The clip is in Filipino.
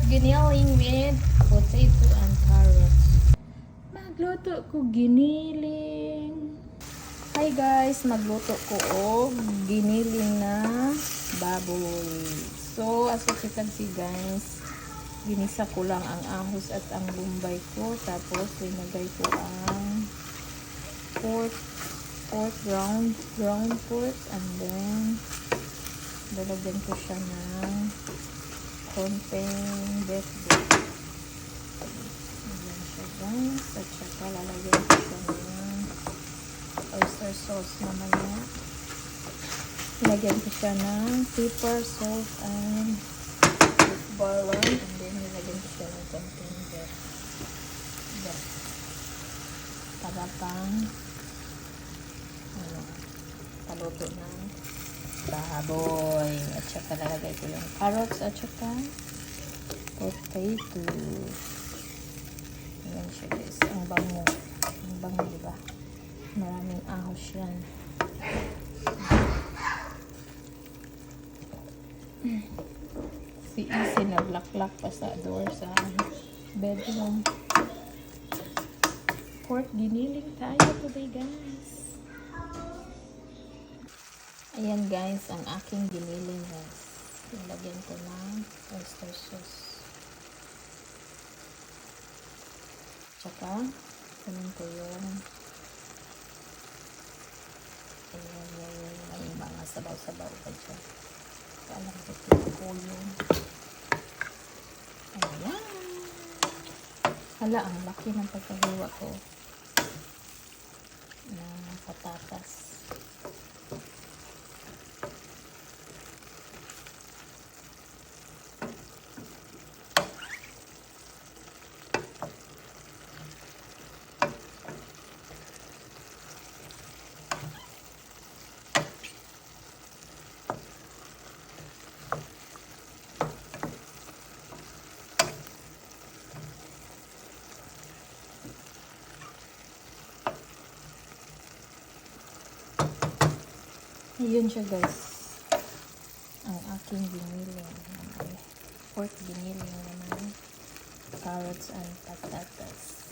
giniling with potato and carrots. Magluto ko giniling. Hi guys, magluto ko og giniling na baboy. So, as what you can see guys, ginisa ko lang ang ahos at ang lumbay ko. Tapos, linagay ko ang pork ground pork, and then lalagyan ko siya ng konting beef. Ayan siya guys. At saka lalagyan ko siya ng oyster sauce mamaya. Lagyan ko siya ng pepper, salt, and bawang. And then nilagyan ko siya ng konting beef. Para pang paluto ng baboy. At saka lalagay ko yung carrots at saka potato. Ayan siya guys. Ang bango. Ang bango, diba? Maraming ahos yan. Si Easy naglaklak pa sa door sa bedroom. Pork giniling tayo today guys. Ayan guys, ang aking giniling guys. Ilagyan ko ng oyster sauce. Tsaka, kunin ko yung may mga sabaw-sabaw pa dyan. Alam ko yung ayan. Hala, ang laki ng pagkahiwa ko ng patatas. Ayun siya guys. Ang aking giniling. Pork giniling naman. Carrots and patatas.